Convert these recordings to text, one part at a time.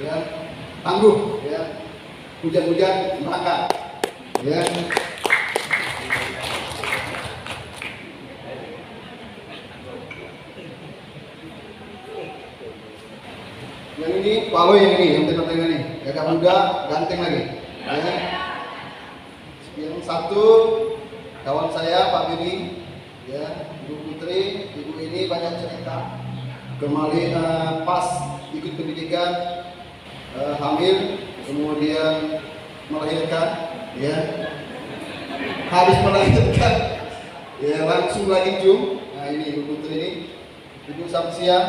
ya, tangguh, ya, hujan-hujan berangkat, ya. Yang ini, Pak Aloy yang ini, yang tengah-tengah ini, agak muda, ganteng lagi, ya. Yang satu kawan saya Pak Bini, ya, Ibu Putri, Ibu ini banyak cerita, kembali pas ikut pendidikan, hamil, kemudian melahirkan, ya, habis melahirkan, ya langsung lagi jum. Nah ini Ibu Putri ini, Ibu Samsia,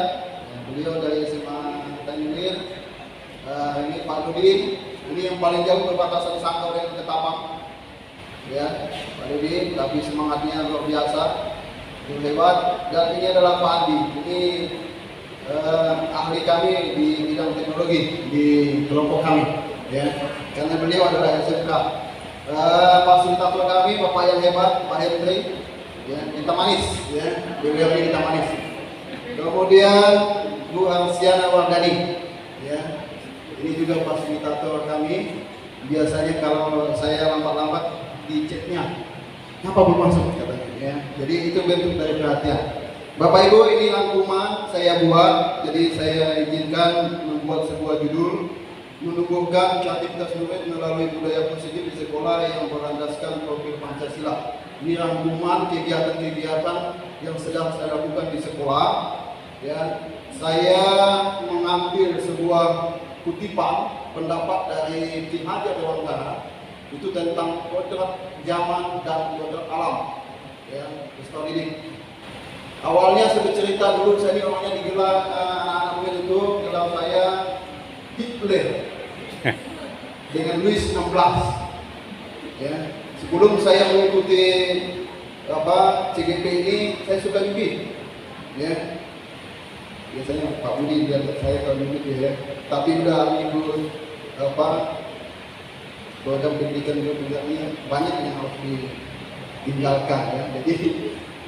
ya, beliau dari SMA Tanjung. Ini Pak Dudi, ini yang paling jauh perbatasan Sangkau dengan Ketapang, ya, Pak Dudi, tapi semangatnya luar biasa, itu hebat. Dan ini adalah Pak Andi, ini ahli kami di bidang teknologi di kelompok kami, ya, karena beliau adalah SMK. Fasilitator kami Bapak yang hebat, Pak Hendri, ya, kita manis, ya, beliau ini kita manis. Kemudian Bu Arsiana Wardani, ya, ini juga fasilitator kami. Biasanya kalau saya lambat-lambat di chatnya, kenapa belum masuk katanya, ya. Jadi itu bentuk dari perhatian. Bapak Ibu, ini rangkuman saya buat, jadi saya izinkan membuat sebuah judul, menumbuhkan kreativitas murid melalui budaya positif di sekolah yang berlandaskan profil Pancasila. Ini rangkuman kegiatan-kegiatan yang sedang saya lakukan di sekolah, ya. Saya mengambil sebuah kutipan pendapat dari Tim Hajar Dewantara itu tentang kodrat zaman dan kodrat alam, ya, Ustaz ini. Awalnya saya bercerita dulu, saya ini orangnya digelar anak-anak murid itu gelar saya Hitler dengan Louis 16, ya. Sebelum saya mengikuti CGP ini, saya suka nyubit, ya. Biasanya Pak Budi biar saya kalau nyubit, ya. Tapi udah ikut program pendidikan juga ini banyak yang harus ditinggalkan, ya.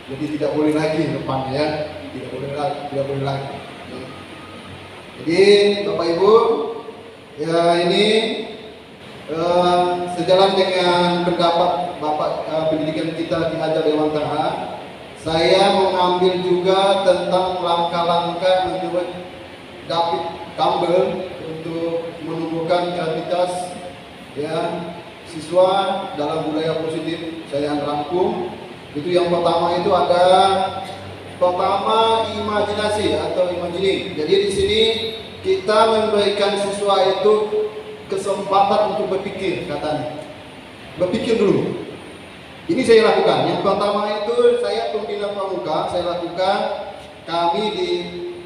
Jadi tidak boleh lagi depan, ya, tidak boleh lagi. Ya. Jadi Bapak Ibu, ya ini sejalan dengan pendapat Bapak pendidikan kita di Hajar Dewantara, saya mengambil juga tentang langkah-langkah menurut David Campbell untuk menumbuhkan kreativitas, ya, siswa dalam budaya positif. Saya rangkum. Itu yang pertama itu ada imajinasi atau imagining. Jadi di sini kita memberikan siswa itu kesempatan untuk berpikir, katanya. Berpikir dulu. Ini saya lakukan. Yang pertama itu saya pembina pramuka, saya lakukan. Kami di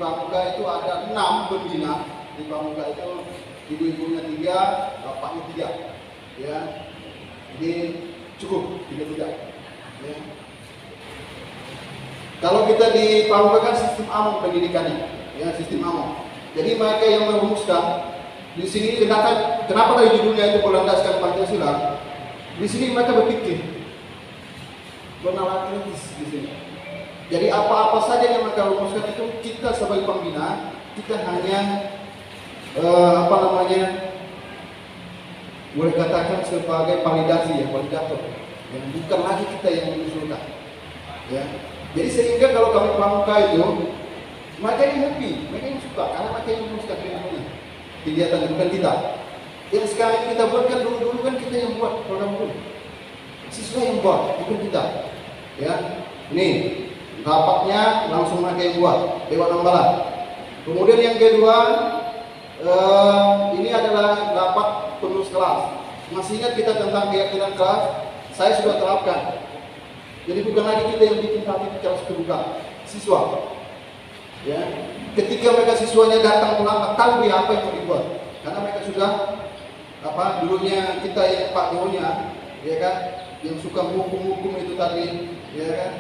pramuka itu ada 6 pembina. Di pramuka itu ibu-ibunya 3, bapaknya 3. Ya. Ini cukup 3. Ya. Kalau kita di pramuka kan sistem AMO pendidikannya, ya, sistem AMO. Jadi mereka yang merumuskan di sini, kenapa dari judulnya itu berlandaskan Pancasila? Di sini mereka berpikir, bernalar kritis di sini. Jadi apa-apa saja yang mereka rumuskan itu kita sebagai pembina, kita hanya boleh katakan sebagai validasi, ya, validator. Yang bukan lagi kita yang mengusulkan, ya. Jadi sehingga kalau kami pramuka itu, mereka yang happy, mereka yang suka, karena mereka yang merumuskan kegiatan, bukan kita. Yang sekarang kita buat kan dulu kan kita yang buat program itu, siswa yang buat, bukan kita, ya. Ini rapatnya langsung mereka yang buat, Dewan Ambalan. Kemudian yang kedua, ini adalah rapat pengurus kelas. Masih ingat kita tentang keyakinan kelas? Saya sudah terapkan. Jadi bukan lagi kita yang bikin kelas terbuka, siswa. Ya, ketika mereka siswanya datang pulang, tahu dia apa yang mau dibuat. Karena mereka sudah dulunya kita yang Pak Dewonya, ya kan, yang suka hukum itu tadi, ya kan.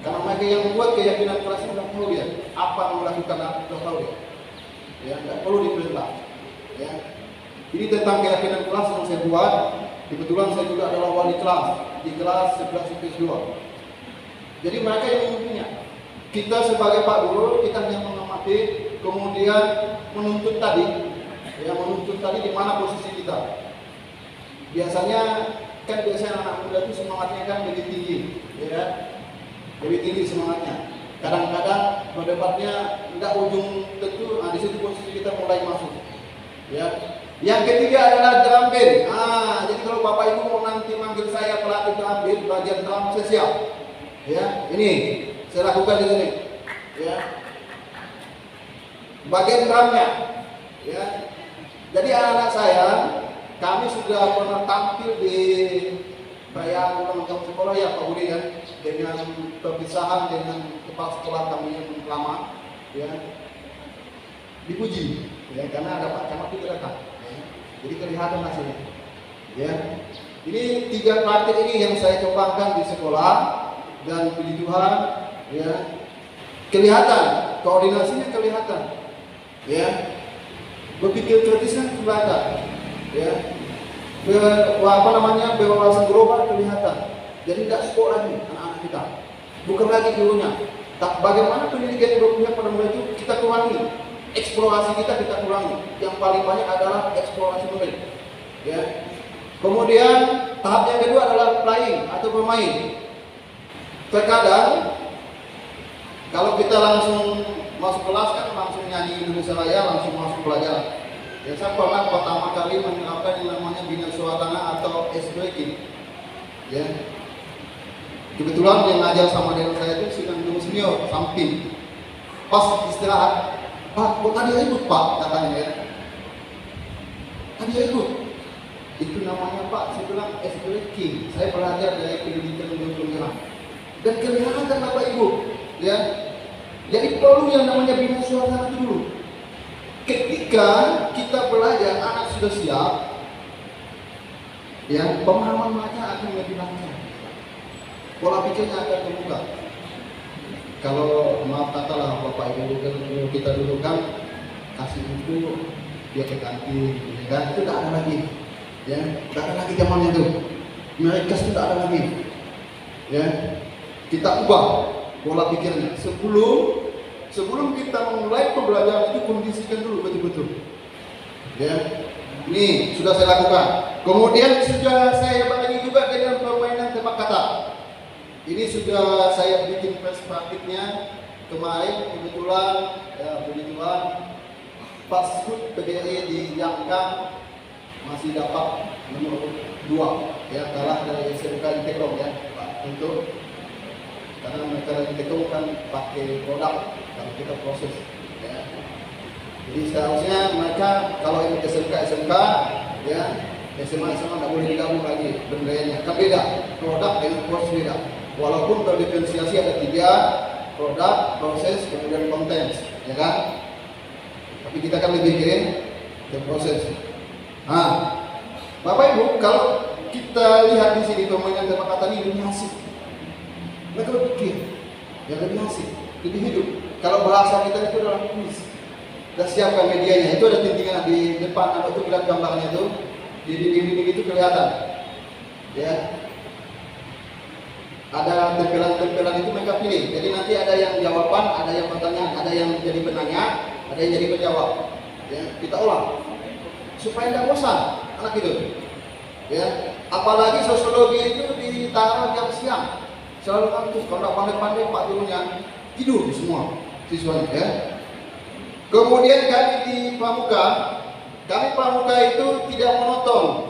Karena mereka yang membuat keyakinan kelas itu nggak perlu dia apa mau lakukan, nggak tahu dia. Ya, nggak perlu diperintah. Ya. Ini tentang keyakinan kelas yang saya buat. Kebetulan saya juga adalah wali kelas di kelas 11 IPS 2. Jadi mereka yang mempunyai. Kita sebagai Pak Guru, kita hanya mengamati, kemudian menuntut tadi, yang menuntut tadi di mana posisi kita. Biasanya anak muda itu semangatnya kan lebih tinggi, ya kan? Lebih tinggi semangatnya. Kadang-kadang berdebatnya tidak ujung tentu, di situ posisi kita mulai masuk. Ya. Yang ketiga adalah drum band. Jadi kalau Bapak Ibu mau nanti manggil saya pelatih drum band, bagian drum saya siap. Ya, ini saya lakukan di sini. Ya. Bagian drumnya. Ya. Jadi anak-anak saya, kami sudah pernah tampil di perayaan ulang tahun sekolah ya Pak Budi kan, dengan perpisahan dengan kepala sekolah kami yang lama, ya, dipuji, ya, karena ada Pak Camat itu datang, ya. Jadi kelihatan hasilnya, ya. Ini 3 praktik ini yang saya kembangkan di sekolah dan puji Tuhan, ya, kelihatan koordinasinya kelihatan, ya. Berpikir kritisnya kelihatan, ya, berwawasan global kelihatan. Jadi tidak skor lagi anak-anak kita, bukan lagi gurunya. Bagaimana pendidikan yang berpihak pada mereka itu kita kurangi, eksplorasi kita kurangi. Yang paling banyak adalah eksplorasi mereka, ya. Kemudian tahap yang kedua adalah playing atau bermain. Terkadang kalau kita langsung masuk kelas kan langsung nyanyi Indonesia Raya, langsung masuk pelajaran. Ya, saya pernah pertama kali menerapkan yang namanya bina suasana atau ice breaking. Ya. Kebetulan yang ngajar sama dengan saya itu sedang guru senior samping. Pas istirahat, Pak, kok tadi ikut Pak, katanya ya. Tadi ikut. Itu namanya Pak, saya bilang ice breaking. Saya belajar dari pendidikan guru. Dan kelihatan Bapak Ibu, ya. Jadi perlu yang namanya bina suasana dulu. Ketika kita belajar, anak sudah siap, ya, pemahaman mereka akan lebih lancar, pola pikirnya akan terbuka. Kalau maaf katalah Bapak Ibu dulu kita dulu kan kasih buku dia ke kantin, ya kan? Itu tidak ada lagi, ya, tidak ada lagi zamannya itu. Mereka sudah ada lagi, ya. Kita ubah pola pikirnya. Sebelum kita memulai pembelajaran itu kondisikan dulu betul-betul. Ya, ini sudah saya lakukan. Kemudian sudah saya bagi juga dengan permainan tembak kata. Ini sudah saya bikin praktiknya kemarin kebetulan, pas HUT PGRI di Yangkang masih dapat nomor 2, ya, kalah dari SMK Intekom, ya, Pak, untuk karena mereka itu kan pakai produk kalau kita proses, ya. Jadi seharusnya mereka kalau ikut SMK, ya, SMA tidak boleh digabung lagi benderanya, kan beda produk dengan proses beda. Walaupun terdiferensiasi ada 3, produk, proses, kemudian konten, ya kan. Tapi kita kan lebih kirim ke proses. Nah, Bapak Ibu, kalau kita lihat di sini permainan tembak kata ini lebih asik. Mereka berpikir yang lebih asik, lebih hidup. Kalau bahasa kita itu adalah kuis. Kita siapkan medianya. Itu ada tintingan di depan, atau itu lihat gambarnya itu di dinding-dinding itu kelihatan. Ya, ada tempelan-tempelan itu mereka pilih. Jadi nanti ada yang jawaban, ada yang pertanyaan, ada yang jadi penanya, ada yang jadi penjawab. Ya, kita olah supaya tidak bosan anak itu. Ya, apalagi sosiologi itu ditaruh jam siang. Selalu ngantuk, kalau pandai-pandai Pak gurunya tidur semua siswanya, ya. Kemudian kami di pramuka itu tidak monoton.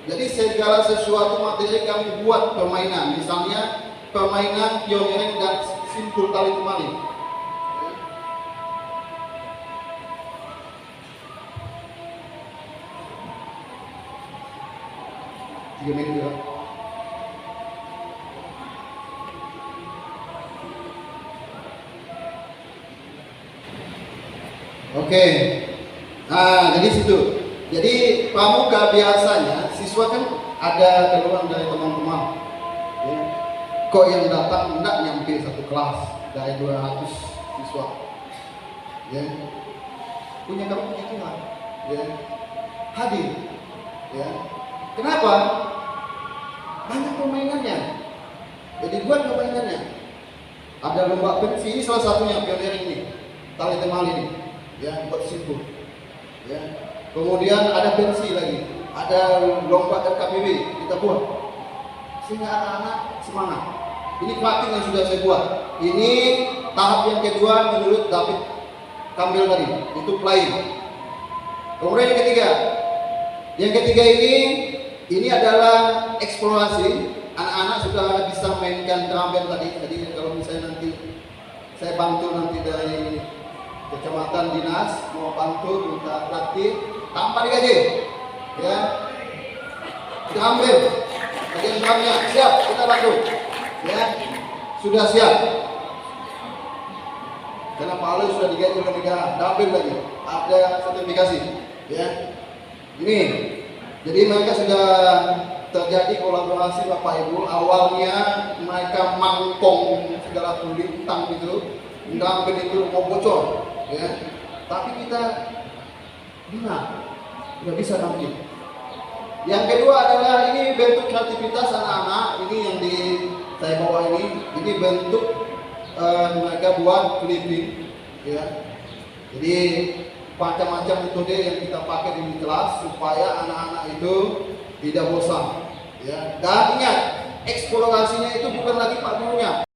Jadi segala sesuatu materi kami buat permainan, misalnya permainan pionering dan simpul tali temali. 3 menit ya. Oke, nah jadi situ. Jadi pramuka biasanya siswa kan ada keluhan dari teman-teman. Ya. Kok yang datang tidak nyampe satu kelas dari 200 siswa. Ya. Punya kamu punya Tuhan. Ya. Hadir. Ya. Kenapa? Banyak permainannya. Jadi buat permainannya. Ada lomba pensi, ini salah satunya pionering ini. Tali temali ini. Ya, buat simpul. Ya. kemudian ada pensi lagi, ada lomba RKPB kita buat, sehingga anak-anak semangat. Ini plating yang sudah saya buat. Ini tahap yang kedua menurut David Campbell tadi, itu playing. Kemudian yang ketiga ini adalah eksplorasi. Anak-anak sudah bisa mainkan drum band tadi. Jadi kalau misalnya nanti saya bantu nanti dari kecamatan dinas mau bantu minta praktik tanpa digaji, ya. Drum band, bagian drumnya siap, kita bantu, ya. Sudah siap. Karena Pak Ale sudah digaji oleh negara, drum band lagi, ada sertifikasi, ya. Ini, jadi mereka sudah terjadi kolaborasi Bapak Ibu. Awalnya mereka mangkong segala kulintang gitu, drum band itu mau bocor, ya. Tapi kita udah bisa tampil. Yang kedua adalah ini bentuk kreativitas anak-anak. Ini yang saya bawa ini bentuk mereka buat clipping, ya. Jadi macam-macam metode yang kita pakai di kelas supaya anak-anak itu tidak bosan, ya. Dan ingat, eksplorasinya itu bukan lagi Pak gurunya.